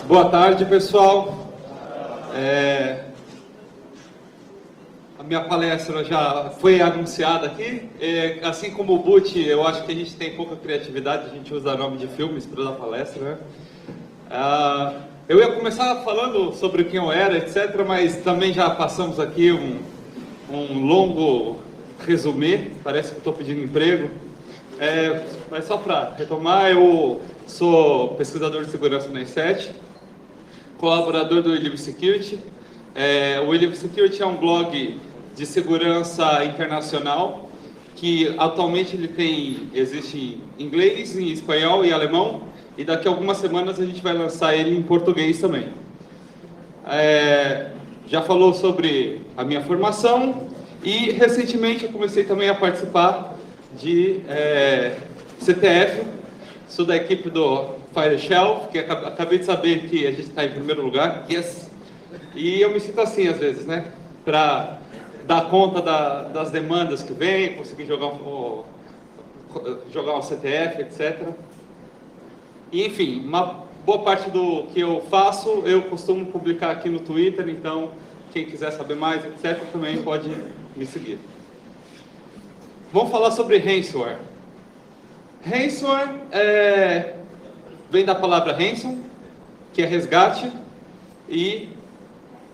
Boa tarde, pessoal. A minha palestra já foi anunciada aqui. Assim como o Boot, eu acho que a gente tem pouca criatividade, a gente usa nome de filmes para dar palestra, né? Eu ia começar falando sobre quem eu era, etc., mas também já passamos aqui um longo resumê, parece que estou pedindo emprego. Mas só para retomar, eu sou pesquisador de segurança na E7, colaborador do We Live Security. O We Live Security é um blog de segurança internacional que atualmente existe em inglês, em espanhol e alemão, e daqui a algumas semanas a gente vai lançar ele em português também. Já falou sobre a minha formação e recentemente eu comecei também a participar de CTF, sou da equipe do Fireshelf, que acabei de saber que a gente está em primeiro lugar, yes. E eu me sinto assim às vezes, né? Para dar conta das demandas que vem, conseguir jogar um CTF, etc. E, enfim, uma boa parte do que eu faço, eu costumo publicar aqui no Twitter, então quem quiser saber mais, etc., também pode me seguir. Vamos falar sobre ransomware. Ransomware vem da palavra ransom, que é resgate, e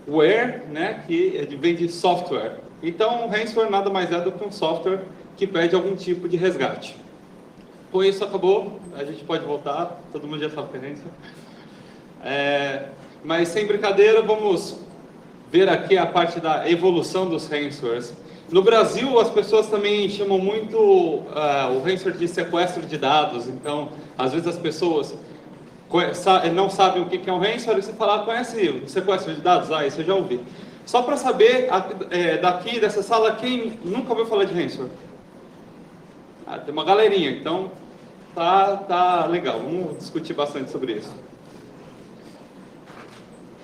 ware, né, que vem de software. Então, ransomware nada mais é do que um software que pede algum tipo de resgate. Com isso, acabou. A gente pode voltar. Todo mundo já sabe o que é ransomware. Mas, sem brincadeira, vamos ver aqui a parte da evolução dos ransomwares. No Brasil, as pessoas também chamam muito o ransomware de sequestro de dados. Então, às vezes as pessoas não sabem o que é um ransomware, e você fala, conhece o sequestro de dados? Isso eu já ouvi. Só para saber, daqui dessa sala, quem nunca ouviu falar de ransomware? Tem uma galerinha, então tá legal, vamos discutir bastante sobre isso.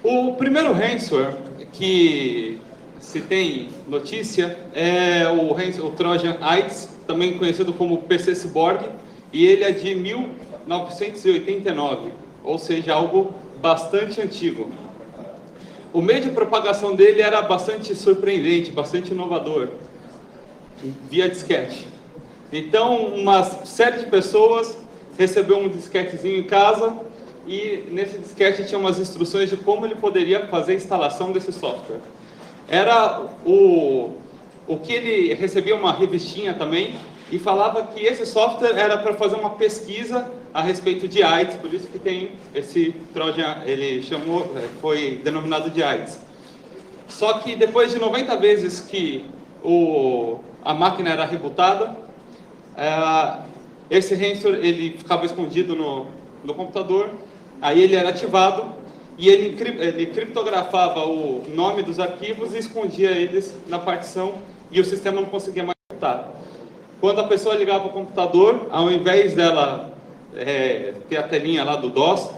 O primeiro ransomware que se tem notícia é o Trojan AIDS, também conhecido como PC Cyborg, e ele é de 1989, ou seja, algo bastante antigo. O meio de propagação dele era bastante surpreendente, bastante inovador, via disquete. Então, uma série de pessoas recebeu um disquetezinho em casa e nesse disquete tinha umas instruções de como ele poderia fazer a instalação desse software. O que ele recebia uma revistinha também e falava que esse software era para fazer uma pesquisa a respeito de AIDS, por isso que tem esse Trojan, ele foi denominado de AIDS. Só que depois de 90 vezes que a máquina era rebootada, esse ransomware ele ficava escondido no computador, aí ele era ativado e ele criptografava o nome dos arquivos e escondia eles na partição e o sistema não conseguia mais botar. Quando a pessoa ligava o computador, ao invés dela ter a telinha lá do DOS,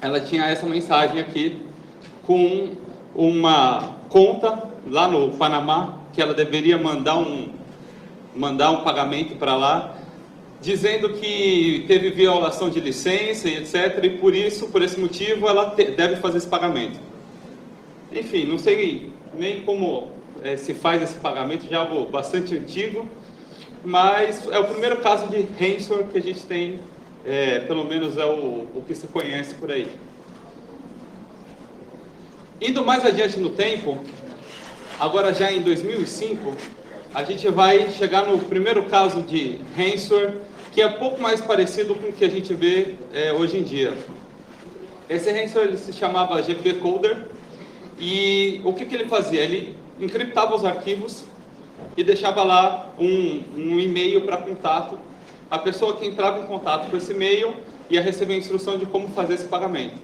ela tinha essa mensagem aqui com uma conta lá no Panamá que ela deveria mandar um pagamento para lá, dizendo que teve violação de licença e etc. E por esse motivo, ela deve fazer esse pagamento. Enfim, não sei nem como se faz esse pagamento, já é algo bastante antigo, mas é o primeiro caso de ransomware que a gente tem, pelo menos é o que se conhece por aí. Indo mais adiante no tempo, agora já em 2005, a gente vai chegar no primeiro caso de ransomware, que é um pouco mais parecido com o que a gente vê hoje em dia. Esse ransomware ele se chamava GP Coder, e o que ele fazia? Ele encriptava os arquivos e deixava lá um e-mail para contato. A pessoa que entrava em contato com esse e-mail ia receber a instrução de como fazer esse pagamento.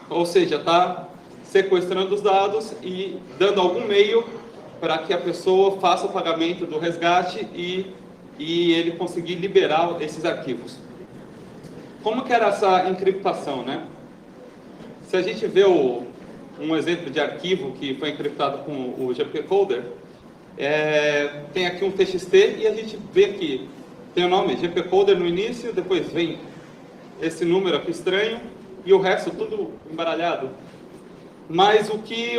Ou seja, está sequestrando os dados e dando algum meio para que a pessoa faça o pagamento do resgate e ele conseguir liberar esses arquivos. Como que era essa encriptação, né? Se a gente vê um exemplo de arquivo que foi encriptado com o GPCoder, tem aqui um TXT e a gente vê que tem o nome GPCoder no início, depois vem esse número aqui estranho e o resto tudo embaralhado. Mas o que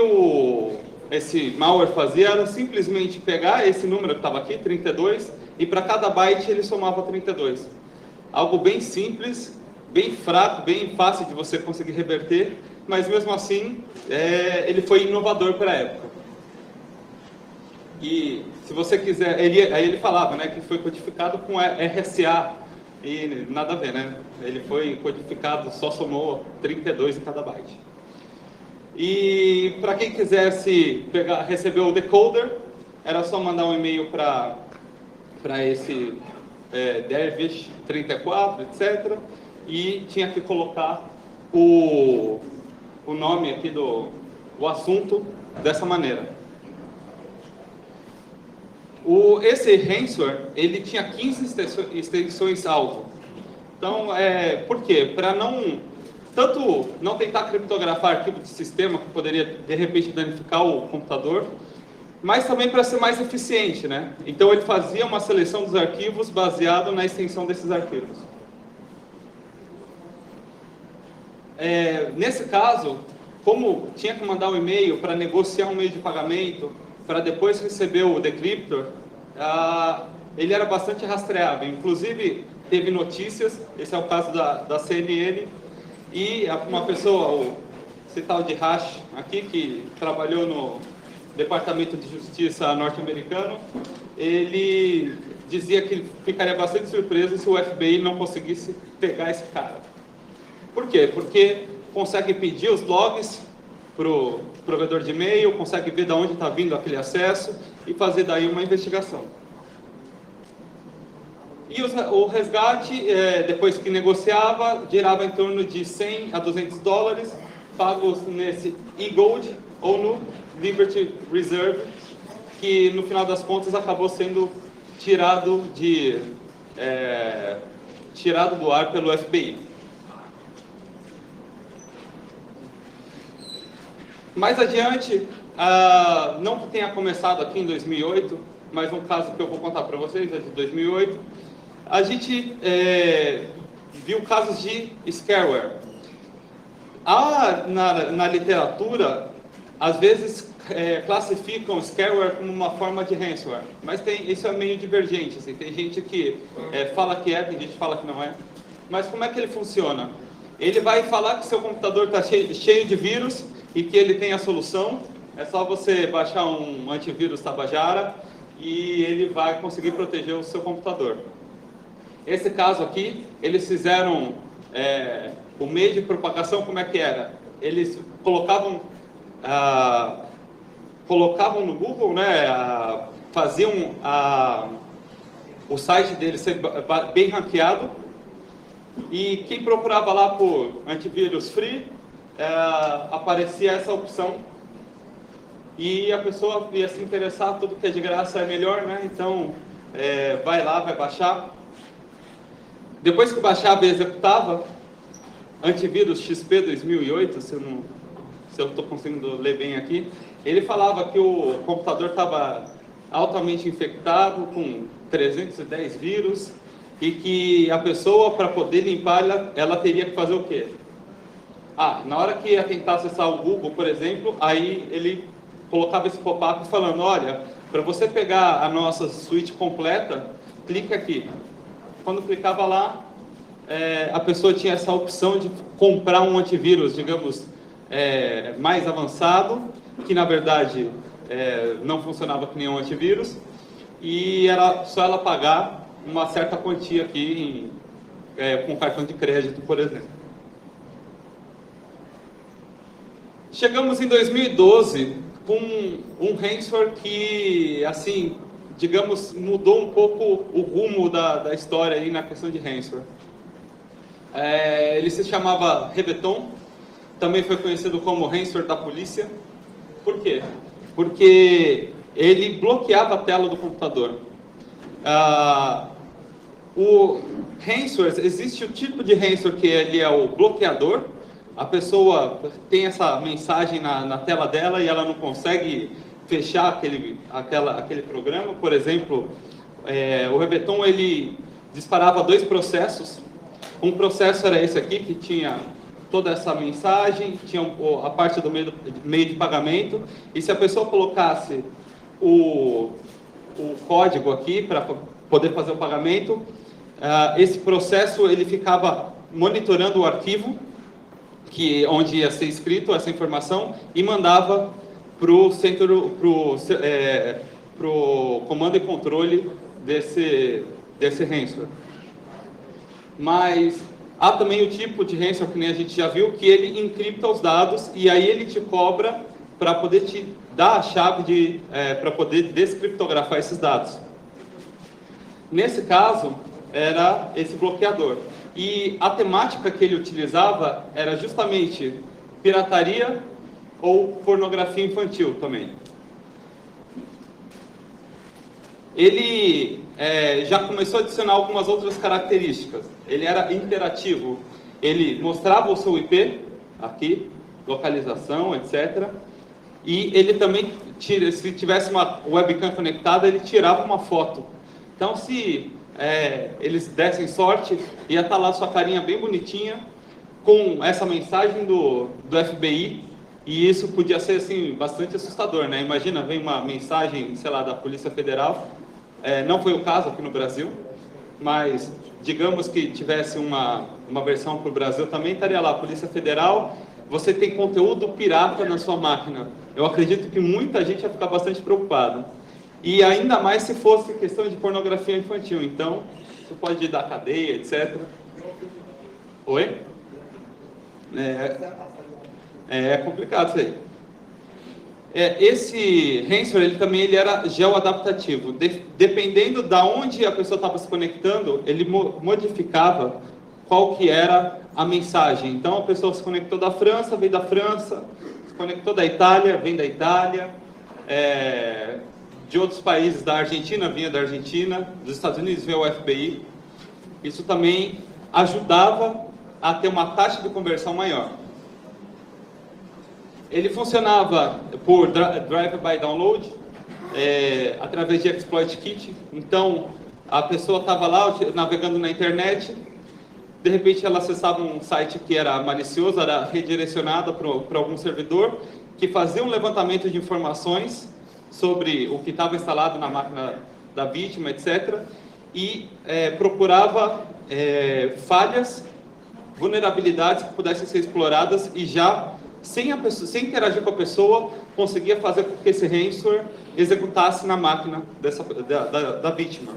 esse malware fazia era simplesmente pegar esse número que estava aqui, 32, e para cada byte ele somava 32. Algo bem simples, bem fraco, bem fácil de você conseguir reverter, mas mesmo assim ele foi inovador para a época. E se você quiser, aí ele falava, né, que foi codificado com RSA, e nada a ver, né? Ele foi codificado, só somou 32 em cada byte. E para quem quisesse receber o decoder, era só mandar um e-mail para esse Dervish 34, etc. E tinha que colocar o nome aqui o assunto dessa maneira. Esse ransomware, ele tinha 15 extensões alvo. Então, por quê? Para tanto não tentar criptografar arquivo de sistema, que poderia, de repente, danificar o computador, mas também para ser mais eficiente, né? Então, ele fazia uma seleção dos arquivos baseado na extensão desses arquivos. Nesse caso, como tinha que mandar um e-mail para negociar um meio de pagamento, para depois receber o decryptor, ele era bastante rastreável. Inclusive, teve notícias, esse é o caso da CNN, e uma pessoa, esse tal de Hash aqui, que trabalhou no Departamento de Justiça norte-americano, ele dizia que ficaria bastante surpreso se o FBI não conseguisse pegar esse cara. Por quê? Porque consegue pedir os logs para o provedor de e-mail, consegue ver de onde está vindo aquele acesso e fazer daí uma investigação. E o resgate, depois que negociava, girava em torno de 100 a 200 dólares, pagos nesse e-gold ou no Liberty Reserve, que no final das contas acabou sendo tirado do ar pelo FBI. Mais adiante, não que tenha começado aqui em 2008, mas um caso que eu vou contar para vocês é de 2008, a gente viu casos de scareware. Na literatura, às vezes classificam scareware como uma forma de ransomware, mas isso é meio divergente. Assim, tem gente que fala que tem gente que fala que não é. Mas como é que ele funciona? Ele vai falar que seu computador está cheio de vírus e que ele tem a solução. É só você baixar um antivírus Tabajara e ele vai conseguir proteger o seu computador. Esse caso aqui, eles fizeram o meio de propagação, como é que era? Eles colocavam no Google, né, faziam o site deles ser bem ranqueado, e quem procurava lá por antivírus free, aparecia essa opção, e a pessoa ia se interessar, tudo que é de graça é melhor, né? Então vai lá, vai baixar. Depois que baixava e executava, antivírus XP 2008, se eu estou conseguindo ler bem aqui, ele falava que o computador estava altamente infectado, com 310 vírus, e que a pessoa, para poder limpar, ela teria que fazer o quê? Na hora que ia tentar acessar o Google, por exemplo, aí ele colocava esse pop-up falando, olha, para você pegar a nossa suíte completa, clica aqui. Quando clicava lá, a pessoa tinha essa opção de comprar um antivírus, digamos, mais avançado, que na verdade não funcionava que nenhum antivírus, e era só ela pagar uma certa quantia aqui com cartão de crédito, por exemplo. Chegamos em 2012 com um ransomware que, assim, digamos, mudou um pouco o rumo da história aí na questão de ransomware. Ele se chamava Rebeton, também foi conhecido como ransomware da polícia. Por quê? Porque ele bloqueava a tela do computador. O ransomware, existe o tipo de ransomware que ele é o bloqueador. A pessoa tem essa mensagem na tela dela e ela não consegue fechar aquele programa. Por exemplo, o Rebeton, ele disparava 2 processos. Um processo era esse aqui, que tinha toda essa mensagem, tinha a parte do meio de pagamento, e se a pessoa colocasse o código aqui para poder fazer o pagamento, esse processo ele ficava monitorando o arquivo onde ia ser escrito essa informação e mandava para o centro, pro comando e controle desse ransomware. Mas há também o tipo de ransomware, que nem a gente já viu, que ele encripta os dados e aí ele te cobra para poder te dar a chave para poder descriptografar esses dados. Nesse caso, era esse bloqueador. E a temática que ele utilizava era justamente pirataria ou pornografia infantil também. Ele já começou a adicionar algumas outras características. Ele era interativo. Ele mostrava o seu IP, aqui, localização, etc. E ele também, se tivesse uma webcam conectada, ele tirava uma foto. Então, se eles dessem sorte, ia estar lá sua carinha bem bonitinha, com essa mensagem do FBI, e isso podia ser assim, bastante assustador, né? Imagina, vem uma mensagem, sei lá, da Polícia Federal, não foi o caso aqui no Brasil, mas digamos que tivesse uma versão para o Brasil, também estaria lá, Polícia Federal, você tem conteúdo pirata na sua máquina. Eu acredito que muita gente ia ficar bastante preocupada. E ainda mais se fosse questão de pornografia infantil. Então, isso pode dar cadeia, etc. Oi? É complicado isso aí. Esse ransomware, ele era geoadaptativo. Dependendo de onde a pessoa estava se conectando, ele modificava qual que era a mensagem. Então, a pessoa se conectou da França, veio da França. Se conectou da Itália, vem da Itália. De outros países, da Argentina, vinha da Argentina. Dos Estados Unidos, veio o FBI. Isso também ajudava a ter uma taxa de conversão maior. Ele funcionava por drive-by download, através de exploit kit. Então, a pessoa estava lá navegando na internet, de repente ela acessava um site que era malicioso, era redirecionada para algum servidor, que fazia um levantamento de informações sobre o que estava instalado na máquina da vítima, etc. E procurava falhas, vulnerabilidades que pudessem ser exploradas e já, sem interagir com a pessoa, conseguia fazer com que esse ransomware executasse na máquina da vítima.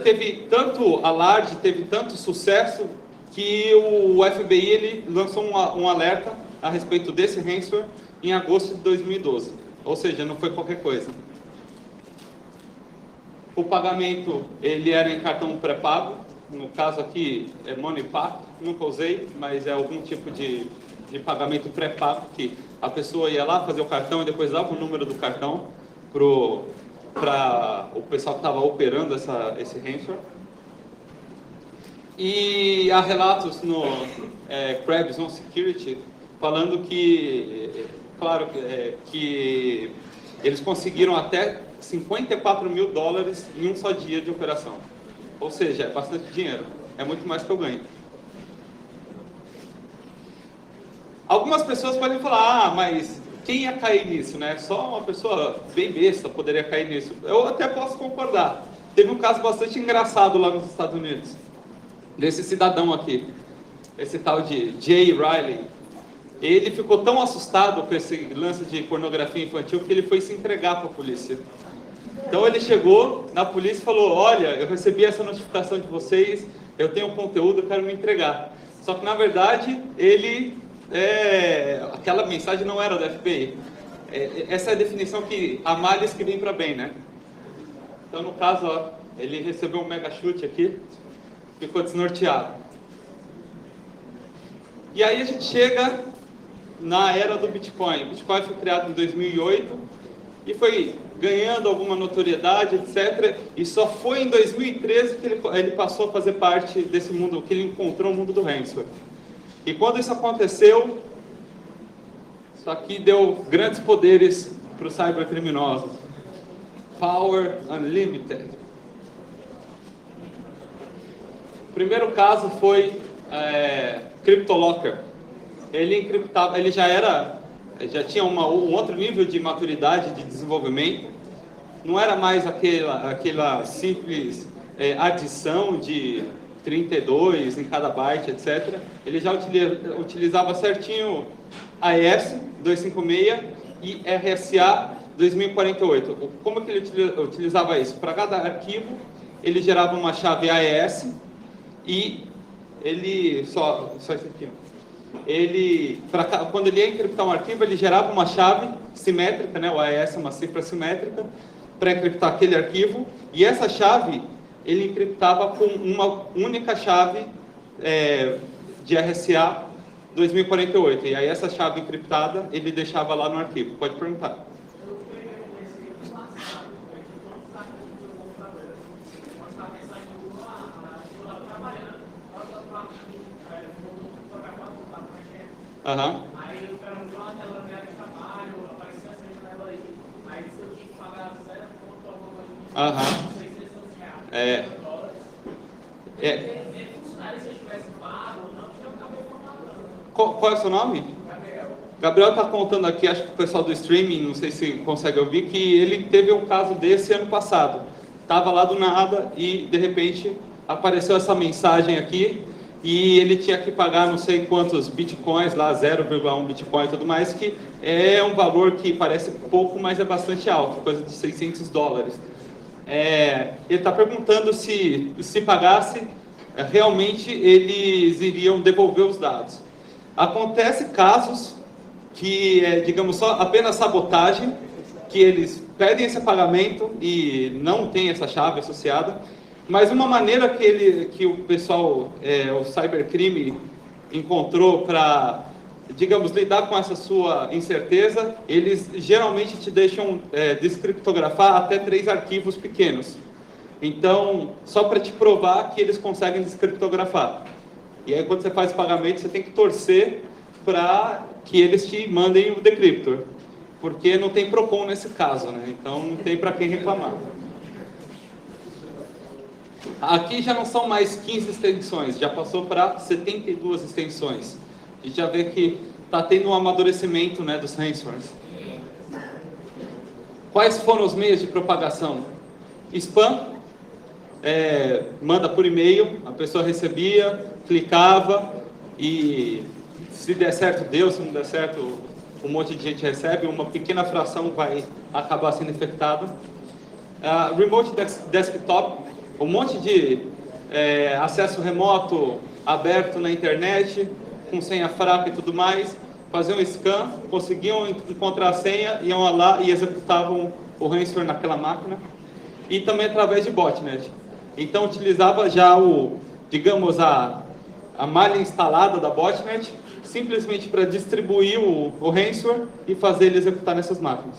Teve tanto alarde, teve tanto sucesso, que o FBI ele lançou um alerta a respeito desse ransomware em agosto de 2012. Ou seja, não foi qualquer coisa. O pagamento ele era em cartão pré-pago. No caso aqui é MoneyPack, nunca usei, mas é algum tipo de pagamento pré-pago que a pessoa ia lá fazer o cartão e depois dava o número do cartão para o pessoal que estava operando esse ransomware. E há relatos no Krebs on Security falando que, claro, que eles conseguiram até $54 mil em um só dia de operação. Ou seja, é bastante dinheiro. É muito mais que eu ganho. Algumas pessoas podem falar, mas quem ia cair nisso, né? Só uma pessoa bem besta poderia cair nisso. Eu até posso concordar. Teve um caso bastante engraçado lá nos Estados Unidos. Desse cidadão aqui. Esse tal de Jay Riley. Ele ficou tão assustado com esse lance de pornografia infantil que ele foi se entregar para a polícia. Então ele chegou na polícia e falou, olha, eu recebi essa notificação de vocês, eu tenho um conteúdo, eu quero me entregar. Só que na verdade, aquela mensagem não era do FBI. Essa é a definição que há males que vem para bem, né? Então no caso, ó, ele recebeu um mega chute aqui, ficou desnorteado. E aí a gente chega na era do Bitcoin. O Bitcoin foi criado em 2008 e foi ganhando alguma notoriedade, etc. E só foi em 2013 que ele passou a fazer parte desse mundo, que ele encontrou o mundo do ransomware. E quando isso aconteceu, isso aqui deu grandes poderes para os cybercriminosos. Power Unlimited. O primeiro caso foi CryptoLocker. Ele encriptava, ele já tinha um outro nível de maturidade, de desenvolvimento. Não era mais aquela simples adição de 32 em cada byte, etc. Ele já utilizava certinho AES 256 e RSA 2048. Como que ele utilizava isso? Para cada arquivo, ele gerava uma chave AES e ele... Só isso aqui, ó. Quando ele ia encriptar um arquivo, ele gerava uma chave simétrica, né? O AES é uma cifra simétrica, para encriptar aquele arquivo, e essa chave ele encriptava com uma única chave de RSA 2048, e aí essa chave encriptada ele deixava lá no arquivo. Pode perguntar. Aham. Aí eu perguntei uma tela de trabalho, apareceu essa janela aí. Aí se eu tinha que pagar 0 ponto alguma coisa, Aham. funcionário se eu tivesse pago, não, eu acabei falando. Qual é o seu nome? Gabriel está contando aqui, acho que o pessoal do streaming, não sei se consegue ouvir, que ele teve um caso desse ano passado. Estava lá do nada e, de repente, apareceu essa mensagem aqui e ele tinha que pagar não sei quantos bitcoins, lá 0,1 bitcoin e tudo mais, que é um valor que parece pouco, mas é bastante alto, coisa de $600. Ele está perguntando se pagasse, realmente eles iriam devolver os dados. Acontece casos que digamos, só apenas sabotagem, que eles pedem esse pagamento e não tem essa chave associada, mas uma maneira que o pessoal, o cybercrime encontrou para, digamos, lidar com essa sua incerteza, eles geralmente te deixam descriptografar até 3 arquivos pequenos. Então, só para te provar que eles conseguem descriptografar. E aí, quando você faz o pagamento, você tem que torcer para que eles te mandem o decryptor, porque não tem PROCON nesse caso, né? Então não tem para quem reclamar. Aqui já não são mais 15 extensões, já passou para 72 extensões. A gente já vê que está tendo um amadurecimento, né, dos ransomwares. Quais foram os meios de propagação? Spam, manda por e-mail, a pessoa recebia, clicava e se der certo deu, se não der certo um monte de gente recebe, uma pequena fração vai acabar sendo infectada. Remote desktop, um monte de acesso remoto aberto na internet, com senha fraca e tudo mais, faziam um scan, conseguiam encontrar a senha, iam lá e executavam o ransomware naquela máquina, e também através de botnet. Então utilizava já digamos, a malha instalada da botnet, simplesmente para distribuir o ransomware e fazer ele executar nessas máquinas.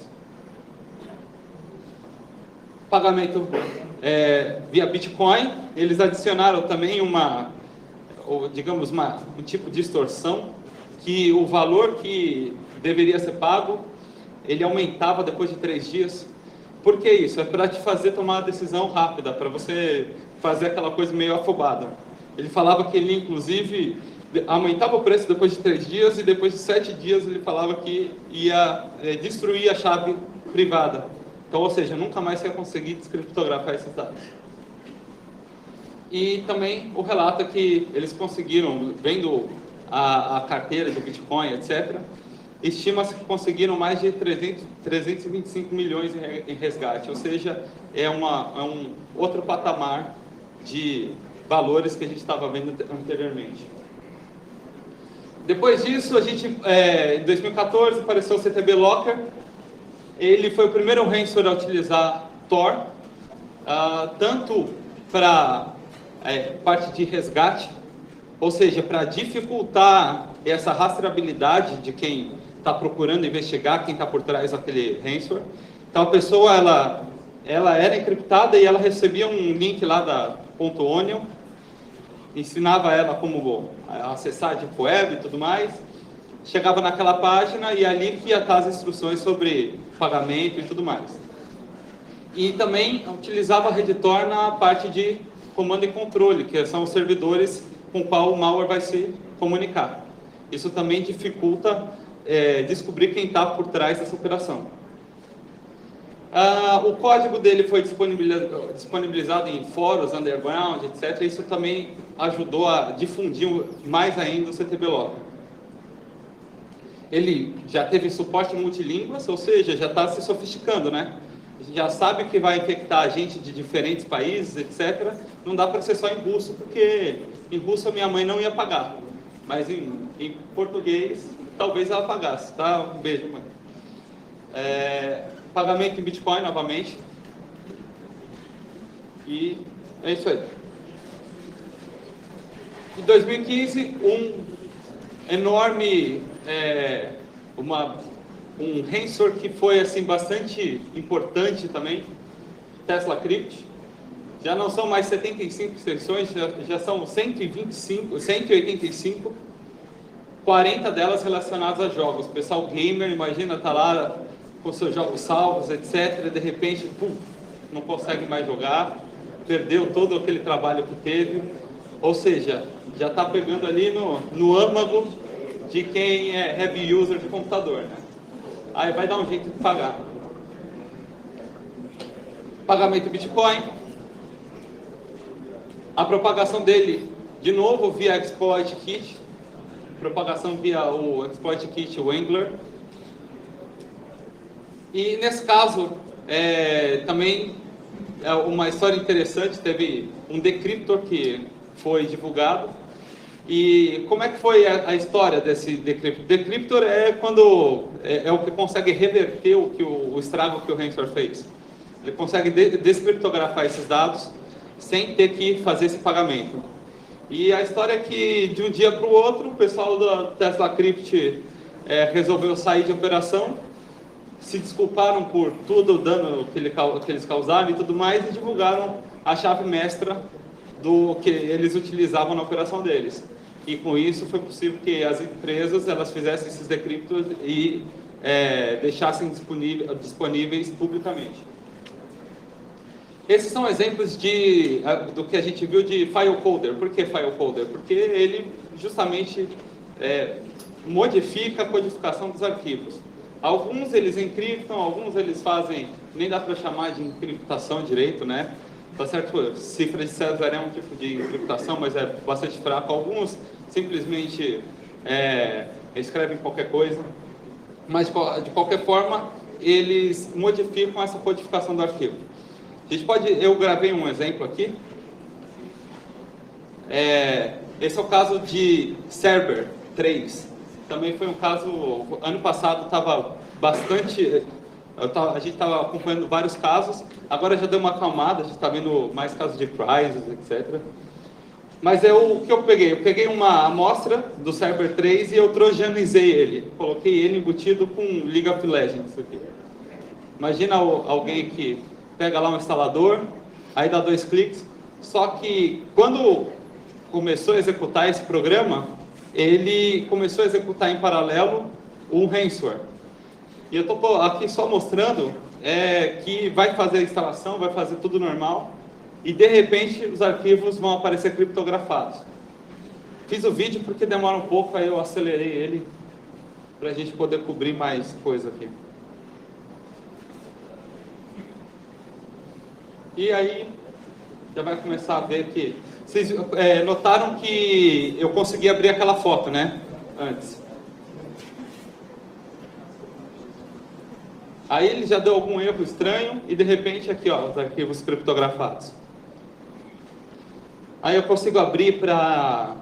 Pagamento via Bitcoin, eles adicionaram também digamos, um tipo de extorsão, que o valor que deveria ser pago, ele aumentava depois de 3 dias. Por que isso? É para te fazer tomar uma decisão rápida, para você fazer aquela coisa meio afobada. Ele falava que ele, inclusive, aumentava o preço depois de 3 dias, e depois de 7 dias ele falava que ia destruir a chave privada. Então, ou seja, nunca mais você ia conseguir descriptografar esses dados. E também o relato é que eles conseguiram, vendo a carteira do Bitcoin, etc., estima-se que conseguiram mais de 325 milhões em resgate, ou seja, é um outro patamar de valores que a gente estava vendo anteriormente. Depois disso, em 2014, apareceu o CTB Locker. Ele foi o primeiro ransomware a utilizar Tor, tanto para parte de resgate, ou seja, para dificultar e essa rastreabilidade de quem está procurando investigar, quem está por trás daquele ransomware. Então a pessoa, ela era encriptada e ela recebia um link lá da .onion, ensinava ela como acessar a Deep Web e tudo mais, chegava naquela página e ali que ia estar as instruções sobre pagamento e tudo mais. E também utilizava a Redditor na parte de comando e controle, que são os servidores com o qual o malware vai se comunicar. Isso também dificulta descobrir quem está por trás dessa operação. O código dele foi disponibilizado em fóruns, underground, etc. Isso também ajudou a difundir mais ainda o CTBLOG. Ele já teve suporte multilínguas, ou seja, já está se sofisticando, né? Já sabe que vai infectar gente de diferentes países, etc. Não dá para ser só em russo, porque em russo a minha mãe não ia pagar. Mas em português, talvez ela pagasse, tá? Um beijo, mãe. Pagamento em Bitcoin, novamente. E é isso aí. Em 2015, um enorme... um ransomware que foi assim, bastante importante também, Tesla Crypt. Já não são mais 75 sessões, já são 185, 40 delas relacionadas a jogos. O pessoal gamer, imagina, tá lá com seus jogos salvos, etc. De repente, não consegue mais jogar, perdeu todo aquele trabalho que teve. Ou seja, já está pegando ali no âmago de quem é heavy user de computador, né? Aí vai dar um jeito de pagar. Pagamento Bitcoin. A propagação dele, de novo, via Exploit Kit. Propagação via o Exploit Kit Wrangler. E nesse caso, também é uma história interessante. Teve um decryptor que foi divulgado. E como é que foi a história desse decryptor? Decryptor é quando é o que consegue reverter o estrago que o ransomware fez. Ele consegue descriptografar esses dados sem ter que fazer esse pagamento. E a história é que de um dia para o outro, o pessoal da Tesla Crypt resolveu sair de operação, se desculparam por todo o dano que eles causaram e tudo mais, e divulgaram a chave mestra do que eles utilizavam na operação deles. E com isso foi possível que as empresas elas fizessem esses decryptos e deixassem disponíveis publicamente. Esses são exemplos do que a gente viu de file coder. Por que file coder? Porque ele justamente modifica a codificação dos arquivos. Alguns eles encriptam, alguns eles fazem, nem dá para chamar de encriptação direito, né? Tá certo? Cifra de César é um tipo de encriptação, mas é bastante fraco. Alguns simplesmente escrevem qualquer coisa, mas de qualquer forma eles modificam essa codificação do arquivo. Eu gravei um exemplo aqui. Esse é o caso de Cerber 3. Também foi um caso, ano passado estava bastante... a gente estava acompanhando vários casos, agora já deu uma acalmada, a gente está vendo mais casos de crises, etc. Mas o que eu peguei? Eu peguei uma amostra do Cerber 3 e eu trojanizei ele. Coloquei ele embutido com League of Legends aqui. Imagina alguém que pega lá um instalador, aí dá 2 cliques, só que quando começou a executar esse programa, ele começou a executar em paralelo um ransomware. E eu estou aqui só mostrando que vai fazer a instalação, vai fazer tudo normal, e de repente os arquivos vão aparecer criptografados. Fiz o vídeo porque demora um pouco, aí eu acelerei ele para a gente poder cobrir mais coisa aqui. E aí já vai começar a ver que... Vocês notaram que eu consegui abrir aquela foto, né? Antes. Aí ele já deu algum erro estranho e de repente aqui, ó, os arquivos criptografados. Aí eu consigo abrir para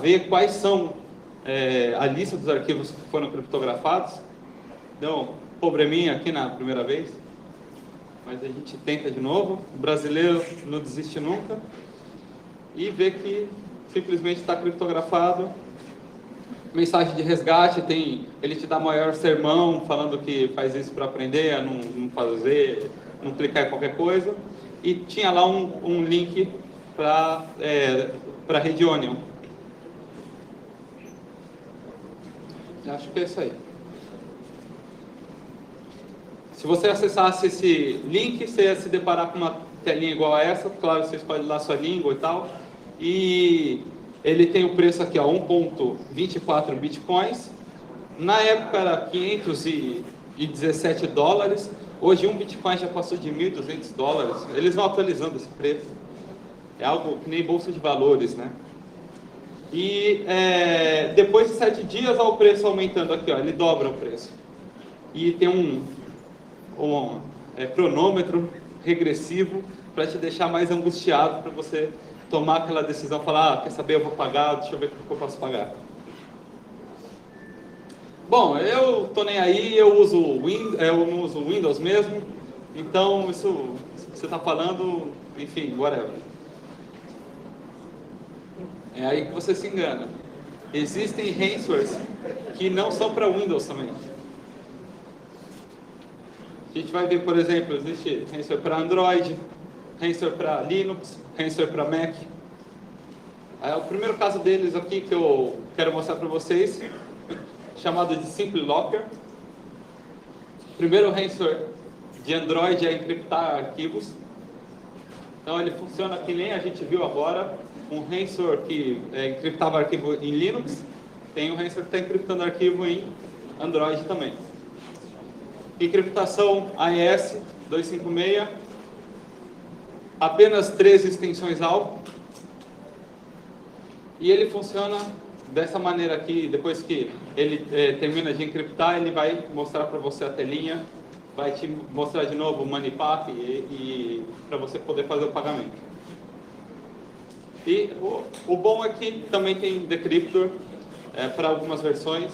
ver quais são a lista dos arquivos que foram criptografados. Deu um probleminha aqui na primeira vez, mas a gente tenta de novo. O brasileiro não desiste nunca. E vê que simplesmente está criptografado. Mensagem de resgate, ele te dá maior sermão, falando que faz isso para aprender a não fazer, não clicar em qualquer coisa. E tinha lá um link para a rede Onion. Acho que é isso aí. Se você acessasse esse link, você ia se deparar com uma telinha igual a essa. Claro, você escolhe lá a sua língua e tal. E ele tem o preço aqui, ó, 1,24 bitcoins. Na época era 517 dólares. Hoje um bitcoin já passou de 1.200 dólares. Eles vão atualizando esse preço. É algo que nem bolsa de valores, né? E depois de 7 dias, olha o preço aumentando aqui, ó, ele dobra o preço. E tem um cronômetro regressivo para te deixar mais angustiado, para você tomar aquela decisão, falar, quer saber, eu vou pagar, deixa eu ver o que eu posso pagar. Bom, eu tô nem aí, eu não uso Windows mesmo, então isso que você está falando, enfim, whatever. É aí que você se engana. Existem ransomwares que não são para Windows também. A gente vai ver, por exemplo, existe ransomware para Android, ransomware para Linux, ransomware para Mac. O primeiro caso deles aqui que eu quero mostrar para vocês, chamado de Simple Locker. O primeiro ransomware de Android é encriptar arquivos. Então ele funciona que nem a gente viu agora. Um ransomware que encriptava arquivo em Linux, tem um ransomware que está encriptando arquivo em Android também. Encriptação AES 256, apenas 13 extensões alvo, e ele funciona dessa maneira aqui. Depois que ele termina de encriptar, ele vai mostrar para você a telinha, vai te mostrar de novo o MoneyPack e para você poder fazer o pagamento. E o bom é que também tem Decryptor para algumas versões,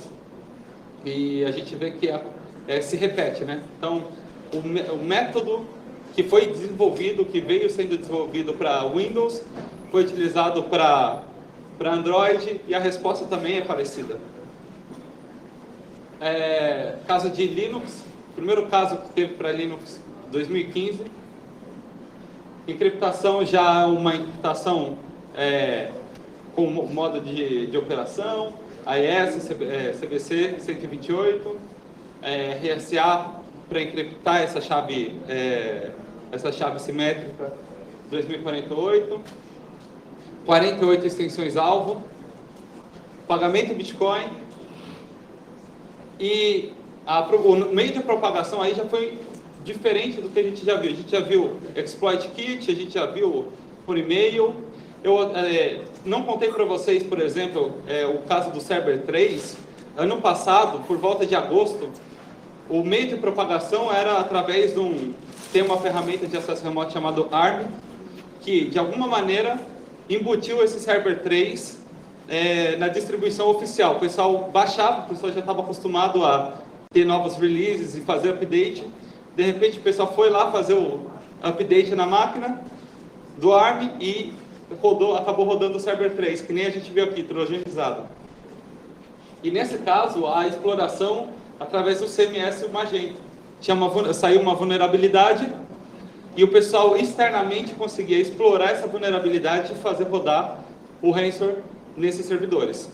e a gente vê que se repete, né? Então, o método que foi desenvolvido, que veio sendo desenvolvido para Windows, foi utilizado para Android, e a resposta também é parecida. Caso de Linux, primeiro caso que teve para Linux, 2015. Encriptação já uma encriptação com modo de operação, AES, CBC 128, RSA para encriptar essa chave simétrica 2048, 48 extensões alvo, pagamento Bitcoin, e o meio de propagação aí já foi diferente do que a gente já viu. A gente já viu exploit kit, a gente já viu por e-mail. Eu não contei para vocês, por exemplo, o caso do Cerber 3. Ano passado, por volta de agosto, o meio de propagação era através tem uma ferramenta de acesso remoto chamado ARM, que de alguma maneira embutiu esse Cerber 3 na distribuição oficial. O pessoal baixava, o pessoal já estava acostumado a ter novos releases e fazer update. De repente o pessoal foi lá fazer o update na máquina do ARM e acabou rodando o Cerber 3, que nem a gente viu aqui, trojanizado. E nesse caso, a exploração através do CMS e o Magento. Saiu uma vulnerabilidade e o pessoal externamente conseguia explorar essa vulnerabilidade e fazer rodar o ransomware nesses servidores.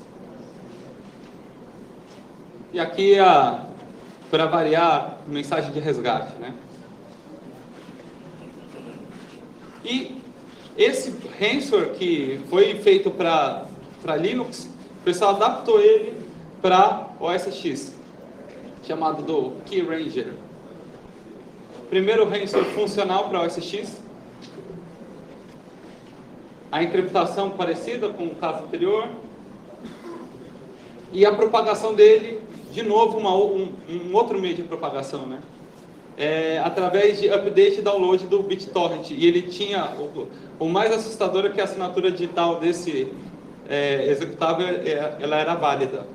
E aqui, para variar, mensagem de resgate, né? E esse ransomware que foi feito para Linux, o pessoal adaptou ele para OS X, chamado do Key Ranger. Primeiro ransomware funcional para OS X. A encriptação parecida com o caso anterior. E a propagação dele, de novo, um outro meio de propagação, né? Através de update e download do BitTorrent. E ele tinha, o mais assustador é que a assinatura digital desse executável, ela era válida.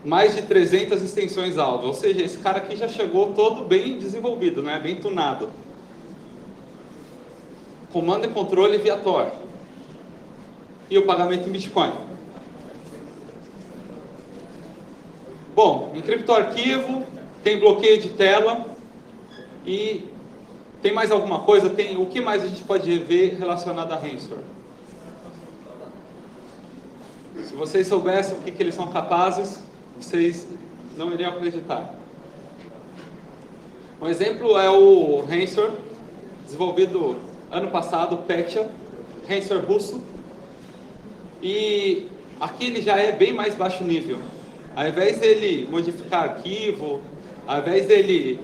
Mais de 300 extensões alvo, ou seja, esse cara aqui já chegou todo bem desenvolvido, né? Bem tunado. Comando e controle via Tor. e o pagamento em Bitcoin. Bom, encriptou arquivo, tem bloqueio de tela e tem mais alguma coisa? O que mais a gente pode ver relacionado a Ransom? Se vocês soubessem o que eles são capazes, vocês não iriam acreditar. Um exemplo é o Ransom, desenvolvido ano passado, Petya, Ransom russo. E aqui ele já é bem mais baixo nível. Ao invés dele modificar arquivo, ao invés dele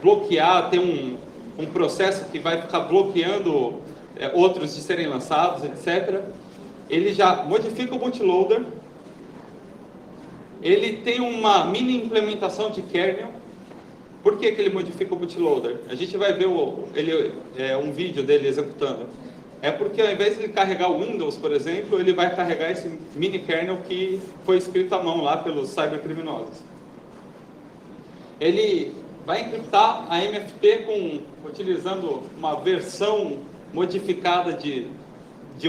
bloquear, ter um processo que vai ficar bloqueando outros de serem lançados, etc. Ele já modifica o bootloader. Ele tem uma mini implementação de kernel. Por que ele modifica o bootloader? A gente vai ver um vídeo dele executando. É porque ao invés de ele carregar o Windows, por exemplo, ele vai carregar esse mini kernel que foi escrito à mão lá pelos cybercriminosos. Ele vai encriptar a MFT utilizando uma versão modificada de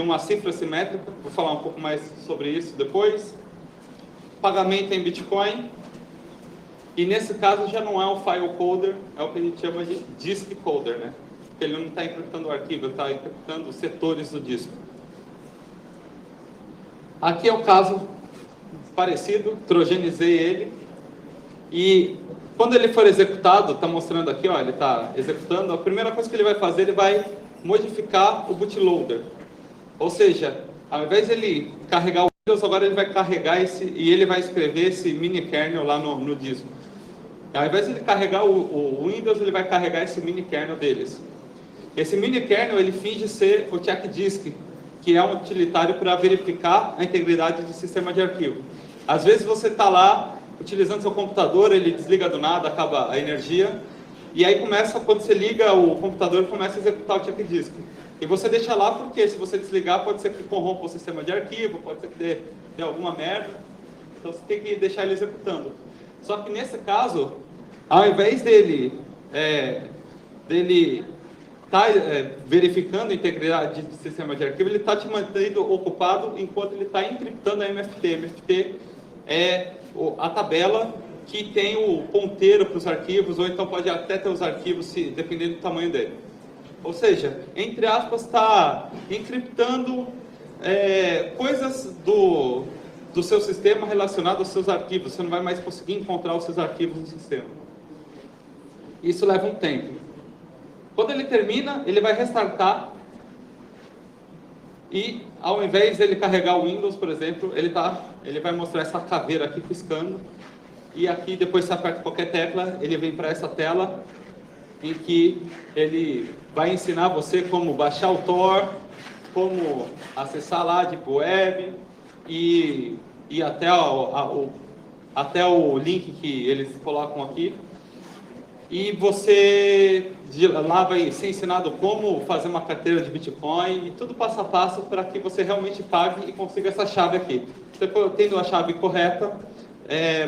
uma cifra simétrica. Vou falar um pouco mais sobre isso depois. Pagamento em Bitcoin. E nesse caso já não é um file coder, é o que a gente chama de disk coder, né? Porque ele não está encriptando o arquivo, ele está encriptando os setores do disco. Aqui é um caso parecido, trojanizei ele. E quando ele for executado, está mostrando aqui, ó, ele está executando, a primeira coisa que ele vai fazer, ele vai modificar o bootloader. Ou seja, ao invés de ele carregar o Windows, agora ele vai carregar e ele vai escrever esse mini kernel lá no disco. Ao invés de ele carregar o Windows, ele vai carregar esse mini kernel deles. Esse mini kernel, ele finge ser o check disk, que é um utilitário para verificar a integridade do sistema de arquivo. Às vezes você está lá, utilizando seu computador, ele desliga do nada, acaba a energia, e aí quando você liga o computador, começa a executar o check disk. E você deixa lá porque se você desligar, pode ser que corrompa o sistema de arquivo, pode ser que dê alguma merda, então você tem que deixar ele executando. Só que nesse caso, ao invés dele tá verificando a integridade do sistema de arquivo, ele está te mantendo ocupado enquanto ele está encriptando a MFT. A MFT é a tabela que tem o ponteiro para os arquivos, ou então pode até ter os arquivos, dependendo do tamanho dele. Ou seja, entre aspas, está encriptando coisas do seu sistema relacionado aos seus arquivos. Você não vai mais conseguir encontrar os seus arquivos no sistema. Isso leva um tempo. Quando ele termina, ele vai restartar e, ao invés de ele carregar o Windows, por exemplo, ele vai mostrar essa caveira aqui piscando. E aqui, depois você aperta qualquer tecla, ele vem para essa tela em que ele vai ensinar você como baixar o Tor, como acessar lá de web e até o link que eles colocam aqui. E você lá vai ser ensinado como fazer uma carteira de Bitcoin e tudo passo a passo para que você realmente pague e consiga essa chave aqui. Você tendo a chave correta,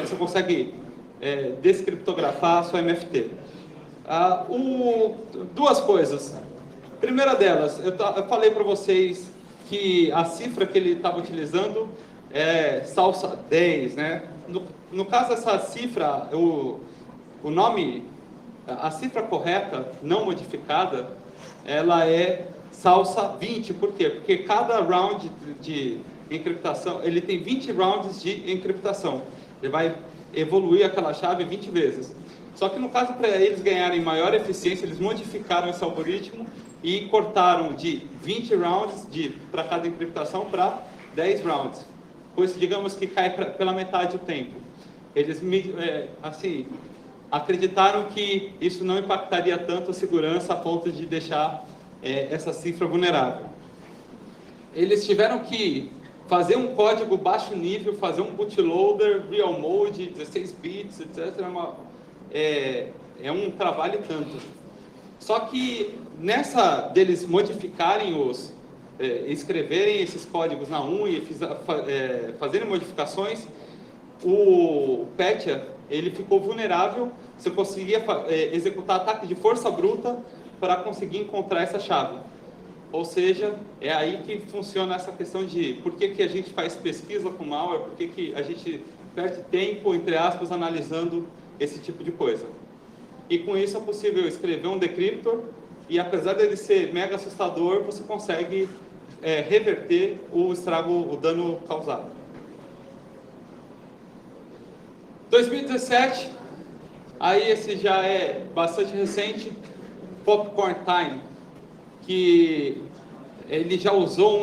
você consegue descriptografar a sua MFT. Duas coisas. Primeira delas, eu falei para vocês que a cifra que ele estava utilizando é Salsa 10, né? No caso dessa cifra, o nome, a cifra correta, não modificada, ela é Salsa 20. Por quê? Porque cada round de encriptação, ele tem 20 rounds de encriptação. Ele vai evoluir aquela chave 20 vezes. Só que no caso, para eles ganharem maior eficiência, eles modificaram esse algoritmo e cortaram de 20 rounds para cada encriptação para 10 rounds. Pois, digamos que cai pela metade do tempo. Eles, assim, acreditaram que isso não impactaria tanto a segurança a ponto de deixar essa cifra vulnerável. Eles tiveram que fazer um código baixo nível, fazer um bootloader, real mode, 16 bits, etc. É um trabalho tanto. Só que nessa deles modificarem escreverem esses códigos na unha, fazerem modificações, o Petya, ele ficou vulnerável. Você conseguia executar ataque de força bruta para conseguir encontrar essa chave. Ou seja, é aí que funciona essa questão de por que a gente faz pesquisa com malware, por que a gente perde tempo, entre aspas, analisando esse tipo de coisa. E com isso é possível escrever um decryptor e, apesar dele ser mega assustador, você consegue reverter o estrago, o dano causado. 2017, aí esse já é bastante recente, Popcorn Time, que ele já usou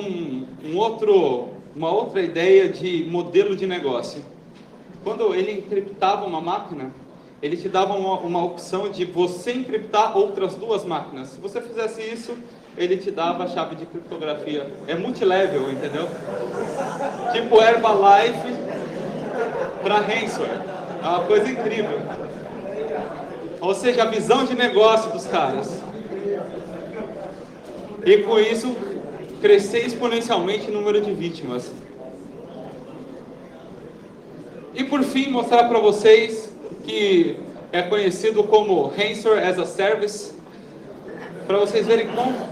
uma outra ideia de modelo de negócio. Quando ele encriptava uma máquina, ele te dava uma opção de você encriptar outras duas máquinas. Se você fizesse isso, ele te dava a chave de criptografia. É multilevel, entendeu? Tipo Herbalife para ransomware. É uma coisa incrível. Ou seja, a visão de negócio dos caras. E com isso, crescer exponencialmente o número de vítimas. E por fim, mostrar para vocês que é conhecido como Ransomware as a Service, para vocês verem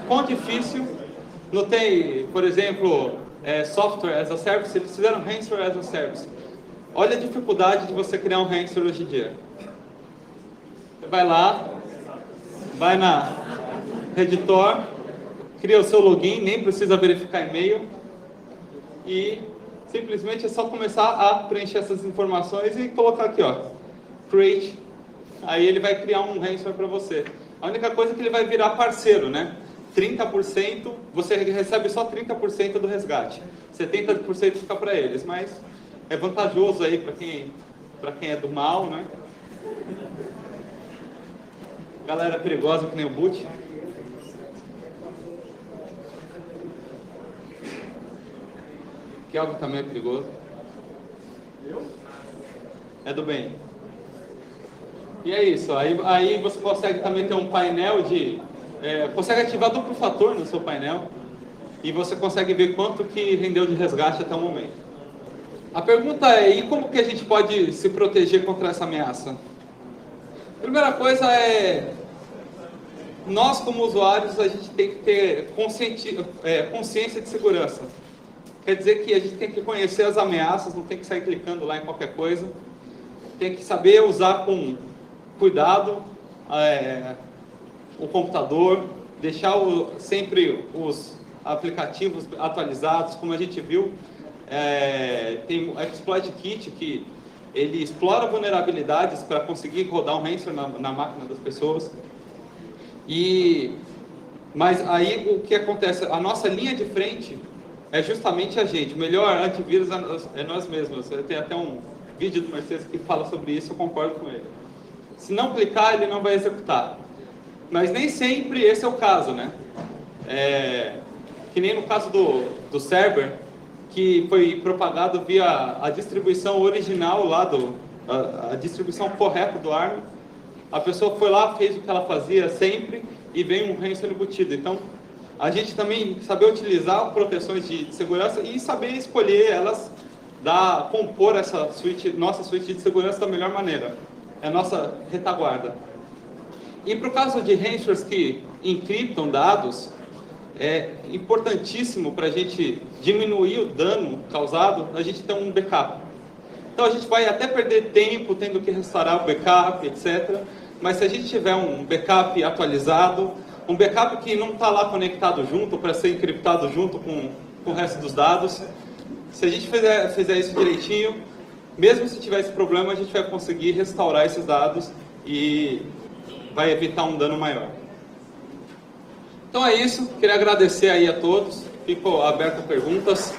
quão difícil. Não tem, por exemplo, Software as a Service, eles fizeram Ransomware as a Service. Olha a dificuldade de você criar um ransomware hoje em dia. Você vai lá, vai na Redditor, cria o seu login, nem precisa verificar e-mail, e simplesmente é só começar a preencher essas informações e colocar aqui, ó, create. Aí ele vai criar um ransomware para você. A única coisa é que ele vai virar parceiro, né? 30%, você recebe só 30% do resgate. 70% fica para eles, mas é vantajoso aí para quem é do mal, né? Galera perigosa que nem o boot. Que algo também é perigoso. É do bem. E é isso. Aí você consegue também ter um painel de... consegue ativar duplo fator no seu painel. E você consegue ver quanto que rendeu de resgate até o momento. A pergunta é, e como que a gente pode se proteger contra essa ameaça? A primeira coisa é... Nós, como usuários, a gente tem que ter consciência de segurança. Quer dizer que a gente tem que conhecer as ameaças, não tem que sair clicando lá em qualquer coisa. Tem que saber usar com cuidado o computador, deixar sempre os aplicativos atualizados, como a gente viu. Tem o Exploit Kit, que ele explora vulnerabilidades para conseguir rodar um ransomware na máquina das pessoas. Mas aí o que acontece? A nossa linha de frente é justamente a gente. O melhor antivírus é nós mesmos. Tem até um vídeo do Mercedes que fala sobre isso, eu concordo com ele. Se não clicar, ele não vai executar. Mas nem sempre esse é o caso, né? Que nem no caso do Cerber, que foi propagado via a distribuição original lá, a distribuição correta do ARM. A pessoa foi lá, fez o que ela fazia sempre e veio um ransomware embutido. Então, a gente também saber utilizar proteções de segurança e saber escolher elas, compor essa nossa suíte de segurança da melhor maneira. É a nossa retaguarda. E para o caso de ransomwares que encriptam dados, é importantíssimo para a gente diminuir o dano causado, a gente ter um backup. Então a gente vai até perder tempo tendo que restaurar o backup, etc. Mas se a gente tiver um backup atualizado, um backup que não está lá conectado junto, para ser encriptado junto com o resto dos dados, se a gente fizer isso direitinho, mesmo se tiver esse problema, a gente vai conseguir restaurar esses dados e vai evitar um dano maior. Então é isso, queria agradecer aí a todos, fico aberto a perguntas.